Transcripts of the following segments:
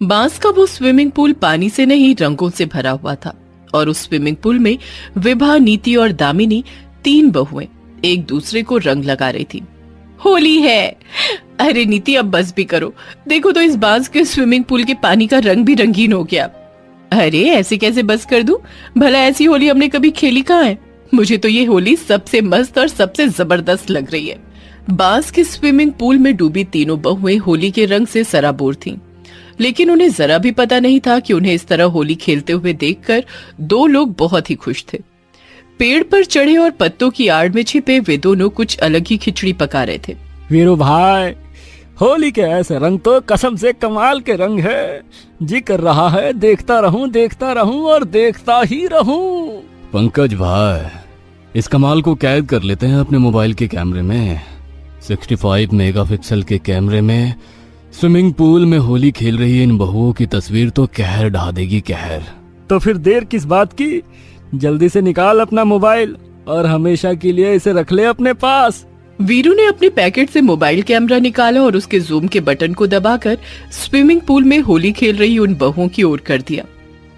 बांस का वो स्विमिंग पूल पानी से नहीं रंगों से भरा हुआ था और उस स्विमिंग पूल में विभा, नीति और दामिनी तीन बहुएं एक दूसरे को रंग लगा रही थी। होली है। अरे नीति अब बस भी करो, देखो तो इस बांस के स्विमिंग पूल के पानी का रंग भी रंगीन हो गया। अरे ऐसे कैसे बस कर दूं? भला ऐसी होली हमने कभी खेली कहाँ है? मुझे तो ये होली सबसे मस्त और सबसे जबरदस्त लग रही है। बांस के स्विमिंग पूल में डूबी तीनों बहुएं होली के रंग से सराबोर थीं। लेकिन उन्हें जरा भी पता नहीं था कि उन्हें इस तरह होली खेलते हुए देखकर दो लोग बहुत ही खुश थे। पेड़ पर चढ़े और पत्तों की आड़ में छिपे वे दोनों कुछ अलग ही खिचड़ी पका रहे थे। वीरू भाई, होली के ऐसे रंग तो कसम से कमाल के रंग है। जी कर रहा है देखता रहूं और देखता ही रहूं। पंकज भाई, इस कमाल को कैद कर लेते हैं अपने मोबाइल के कैमरे में। 65 मेगापिक्सल के कैमरे में स्विमिंग पूल में होली खेल रही इन बहुओं की तस्वीर तो कहर ढा देगी कहर। तो फिर देर किस बात की? जल्दी से निकाल अपना मोबाइल और हमेशा के लिए इसे रख ले अपने पास। वीरू ने अपने पैकेट से मोबाइल कैमरा निकाला और उसके जूम के बटन को दबाकर स्विमिंग पूल में होली खेल रही उन बहुओं की ओर कर दिया।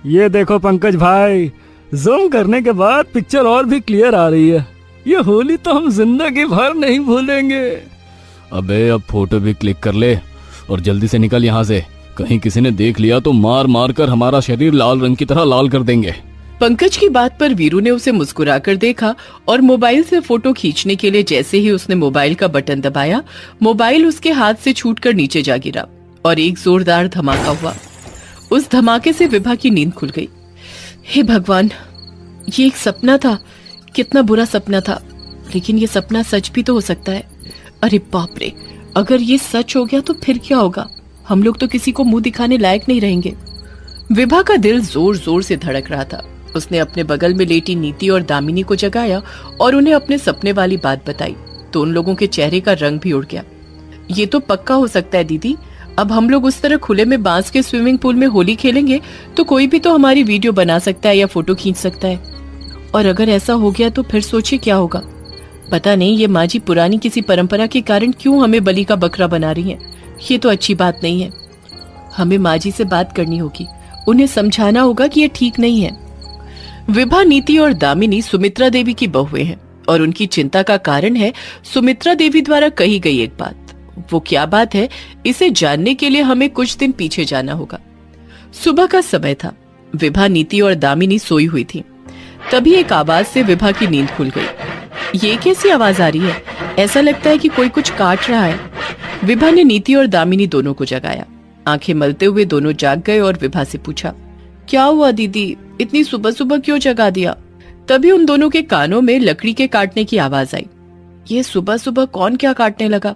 ये देखो पंकज भाई, जूम करने के बाद पिक्चर और भी क्लियर आ रही है। ये होली तो हम जिंदगी भर नहीं भूलेंगे। अबे अब फोटो भी क्लिक कर ले और जल्दी से निकल यहाँ से। कहीं किसी ने देख लिया तो मार मार कर हमारा शरीर लाल रंग की तरह लाल कर देंगे। पंकज की बात पर वीरू ने उसे मुस्कुराकर देखा और मोबाइल से फोटो खींचने के लिए जैसे ही उसने मोबाइल का बटन दबाया, मोबाइल उसके हाथ से छूटकर नीचे जा गिरा और एक जोरदार धमाका हुआ। उस धमाके से विभा की नींद खुल गई। हे भगवान, ये एक सपना था। कितना बुरा सपना था, लेकिन ये सपना सच भी तो हो सकता है। अरे बाप रे, अगर ये सच हो गया तो फिर क्या होगा? हम लोग तो किसी को मुंह दिखाने लायक नहीं रहेंगे। विभा का दिल जोर जोर से धड़क रहा था। उसने अपने बगल में लेटी नीति और दामिनी को जगाया और उन्हें अपने सपने वाली बात बताई तो उन लोगों के चेहरे का रंग भी उड़ गया। ये तो पक्का हो सकता है दीदी, अब हम लोग उस तरह खुले में बांस के स्विमिंग पूल में होली खेलेंगे तो कोई भी तो हमारी वीडियो बना सकता है या फोटो खींच सकता है। और अगर ऐसा हो गया तो फिर सोचिए क्या होगा। पता नहीं ये माँ जी पुरानी किसी परंपरा के कारण क्यों हमें बलि का बकरा बना रही हैं। ये तो अच्छी बात नहीं है। हमें माँ जी से बात करनी होगी, उन्हें समझाना होगा कि ये ठीक नहीं है। विभा, नीति और दामिनी सुमित्रा देवी की बहुएं हैं और उनकी चिंता का कारण है सुमित्रा देवी द्वारा कही गई एक बात। वो क्या बात है, इसे जानने के लिए हमें कुछ दिन पीछे जाना होगा। सुबह का समय था। विभा, नीति और दामिनी सोई हुई थी। तभी एक आवाज से विभा की नींद खुल गई। ये कैसी आवाज आ रही है? ऐसा लगता है कि कोई कुछ काट रहा है। विभा ने नीति और दामिनी दोनों को जगाया। आंखें मलते हुए दोनों जाग गए और विभा से पूछा, क्या हुआ दीदी, इतनी सुबह सुबह क्यों जगा दिया? तभी उन दोनों के कानों में लकड़ी के काटने की आवाज आई। ये सुबह सुबह कौन क्या काटने लगा?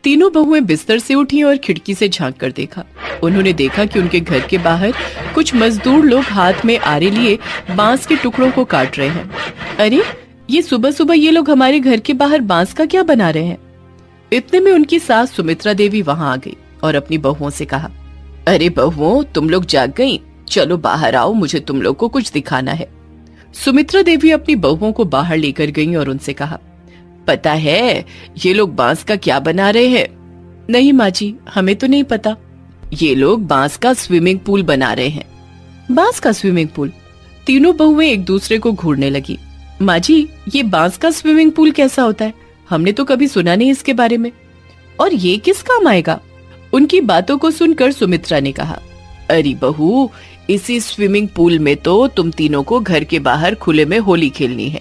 तीनों बहुएं बिस्तर से उठी और खिड़की से झांक कर देखा। उन्होंने देखा कि उनके घर के बाहर कुछ मजदूर लोग हाथ में आरे लिए बांस के टुकड़ों को काट रहे हैं। अरे, ये सुबह सुबह ये लोग हमारे घर के बाहर बांस का क्या बना रहे हैं? इतने में उनकी सास सुमित्रा देवी वहां आ गई और अपनी बहुओं से कहा, अरे बहुओं, तुम लोग जाग गई? चलो बाहर आओ, मुझे तुम लोग को कुछ दिखाना है। सुमित्रा देवी अपनी बहुओं को बाहर लेकर गईं और उनसे कहा, पता है ये लोग बांस का क्या बना रहे हैं? नहीं माँ जी, हमें तो नहीं पता। ये लोग बांस का स्विमिंग पूल बना रहे हैं। बांस का स्विमिंग पूल? तीनों बहुएं एक दूसरे को घूरने लगी। माँ जी, ये बांस का स्विमिंग पूल कैसा होता है? हमने तो कभी सुना नहीं इसके बारे में। और ये किस काम आएगा? उनकी बातों को सुनकर सुमित्रा ने कहा, अरे बहू, इसी स्विमिंग पूल में तो तुम तीनों को घर के बाहर खुले में होली खेलनी है,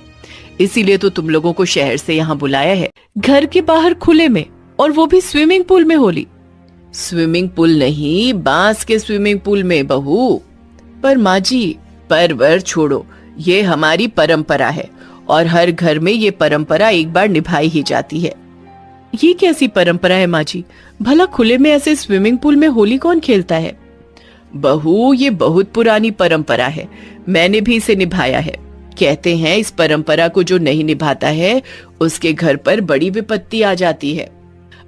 इसीलिए तो तुम लोगों को शहर से यहाँ बुलाया है। घर के बाहर खुले में, और वो भी स्विमिंग पूल में होली? स्विमिंग पूल नहीं, बांस के स्विमिंग पूल में बहू। पर माँ जी, पर छोड़ो, ये हमारी परंपरा है और हर घर में ये परंपरा एक बार निभाई ही जाती है। ये कैसी परंपरा है माँ जी? भला खुले में ऐसे स्विमिंग पूल में होली कौन खेलता है? बहू, ये बहुत पुरानी परंपरा है, मैंने भी इसे निभाया है। कहते हैं इस परंपरा को जो नहीं निभाता है उसके घर पर बड़ी विपत्ति आ जाती है।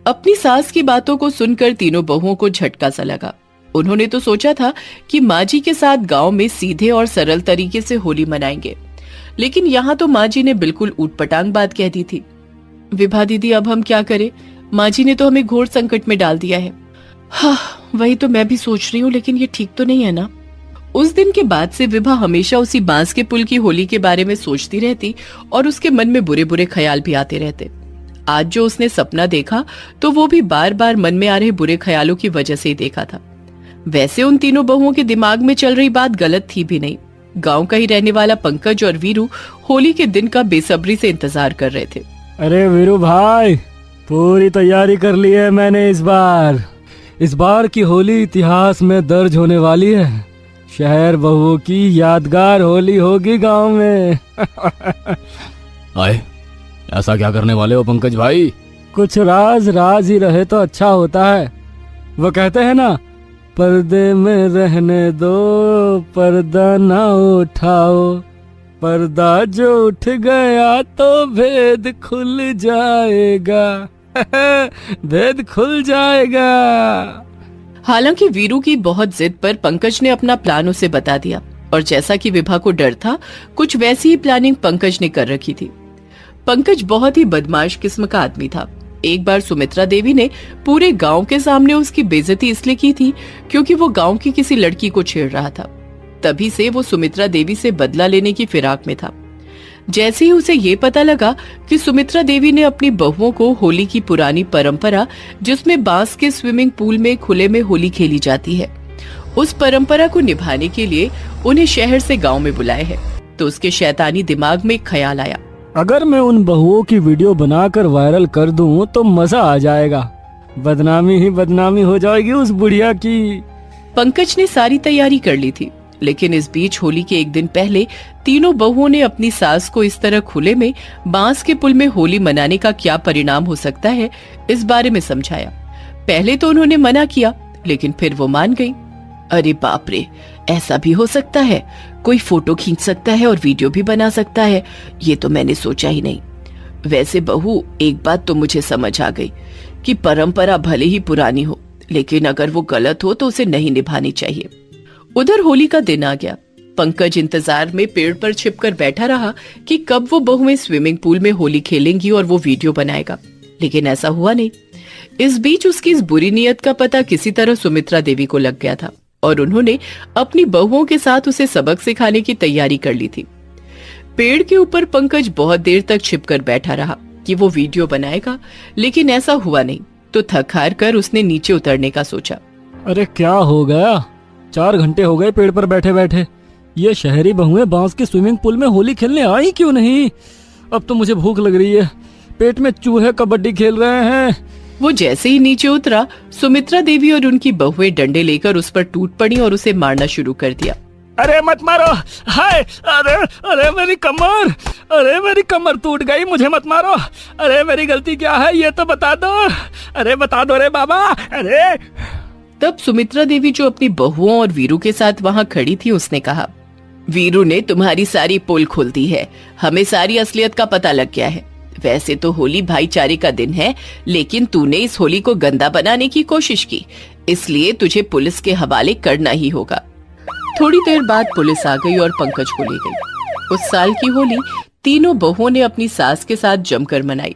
अपनी सास की बातों को सुनकर तीनों बहुओं को झटका सा लगा। उन्होंने तो सोचा था कि माँ जी के साथ गांव में सीधे और सरल तरीके से होली मनाएंगे, लेकिन यहाँ तो माँ जी ने बिल्कुल ऊटपटांग बात कह दी थी। विभा दीदी, अब हम क्या करें? माँ जी ने तो हमें घोर संकट में डाल दिया है। हाँ, वही तो मैं भी सोच रही हूँ, लेकिन ये ठीक तो नहीं है ना। उस दिन के बाद से विभा हमेशा उसी बांस के पुल की होली के बारे में सोचती रहती और उसके मन में बुरे बुरे ख्याल भी आते रहते। आज जो उसने सपना देखा तो वो भी बार बार मन में आ रहे बुरे ख्यालों की वजह से ही देखा था। वैसे उन तीनों बहुओं के दिमाग में चल रही बात गलत थी भी नहीं। गांव का ही रहने वाला पंकज और वीरू होली के दिन का बेसब्री से इंतजार कर रहे थे। अरे वीरू भाई, पूरी तैयारी कर ली है मैंने। इस बार की होली इतिहास में दर्ज होने वाली है। शहर बहुओं की यादगार होली होगी गांव में। आए, ऐसा क्या करने वाले हो पंकज भाई? कुछ राज ही रहे तो अच्छा होता है। वो कहते हैं ना, पर्दे में रहने दो, पर्दा ना उठाओ, पर्दा जो उठ गया तो भेद खुल जाएगा। भेद खुल जाएगा। हालांकि वीरू की बहुत जिद पर पंकज ने अपना प्लान उसे बता दिया और जैसा कि विभा को डर था, कुछ वैसी ही प्लानिंग पंकज ने कर रखी थी। पंकज बहुत ही बदमाश किस्म का आदमी था। एक बार सुमित्रा देवी ने पूरे गांव के सामने उसकी बेइज्जती इसलिए की थी क्योंकि वो गांव की किसी लड़की को छेड़ रहा था। तभी से वो सुमित्रा देवी से बदला लेने की फिराक में था। जैसे ही उसे ये पता लगा कि सुमित्रा देवी ने अपनी बहुओं को होली की पुरानी परंपरा, जिसमें बांस के स्विमिंग पूल में खुले में होली खेली जाती है, उस परंपरा को निभाने के लिए उन्हें शहर से गांव में बुलाए है, तो उसके शैतानी दिमाग में एक ख्याल आया। अगर मैं उन बहुओं की वीडियो बनाकर वायरल कर दूं तो मजा आ जाएगा। बदनामी ही बदनामी हो जाएगी उस बुढ़िया की। पंकज ने सारी तैयारी कर ली थी, लेकिन इस बीच होली के एक दिन पहले तीनों बहुओं ने अपनी सास को इस तरह खुले में बांस के पुल में होली मनाने का क्या परिणाम हो सकता है, इस बारे में समझाया। पहले तो उन्होंने मना किया, लेकिन फिर वो मान गई। अरे बाप रे, ऐसा भी हो सकता है, कोई फोटो खींच सकता है और वीडियो भी बना सकता है, ये तो मैंने सोचा ही नहीं। वैसे बहू, एक बात तो मुझे समझ आ गई कि परंपरा भले ही पुरानी हो, लेकिन अगर वो गलत हो तो उसे नहीं निभानी चाहिए। उधर होली का दिन आ गया। पंकज इंतजार में पेड़ पर छिपकर बैठा रहा कि कब वो बहुएं स्विमिंग पूल में होली खेलेंगी और वो वीडियो बनाएगा, लेकिन ऐसा हुआ नहीं। इस बीच उसकी इस बुरी नीयत का पता किसी तरह सुमित्रा देवी को लग गया था और उन्होंने अपनी बहुओं के साथ उसे सबक सिखाने की तैयारी कर ली थी। पेड़ के ऊपर पंकज बहुत देर तक छिपकर बैठा रहा कि वो वीडियो बनाएगा, लेकिन ऐसा हुआ नहीं, तो थक हार कर उसने नीचे उतरने का सोचा। अरे क्या हो गया, 4 घंटे हो गए पेड़ पर बैठे बैठे। ये शहरी बहुएं बांस के स्विमिंग पूल में होली खेलने आई क्यों नहीं? अब तो मुझे भूख लग रही है, पेट में चूहे कबड्डी खेल रहे हैं। वो जैसे ही नीचे उतरा, सुमित्रा देवी और उनकी बहुएं डंडे लेकर उस पर टूट पड़ी और उसे मारना शुरू कर दिया। अरे मत मारो, हाय, अरे मेरी कमर, अरे मेरी कमर टूट गई, मुझे मत मारो। अरे मेरी गलती क्या है ये तो बता दो, अरे बता दो रे बाबा। अरे तब सुमित्रा देवी, जो अपनी बहुओं और वीरू के साथ वहां खड़ी थी, उसने कहा, वीरू ने तुम्हारी सारी पोल खोल दी है, हमें सारी असलियत का पता लग गया है। वैसे तो होली भाईचारे का दिन है, लेकिन तूने इस होली को गंदा बनाने की कोशिश की, इसलिए तुझे पुलिस के हवाले करना ही होगा। थोड़ी देर बाद पुलिस आ गई और पंकज को ले गई। उस साल की होली तीनों बहुओं ने अपनी सास के साथ जमकर मनाई।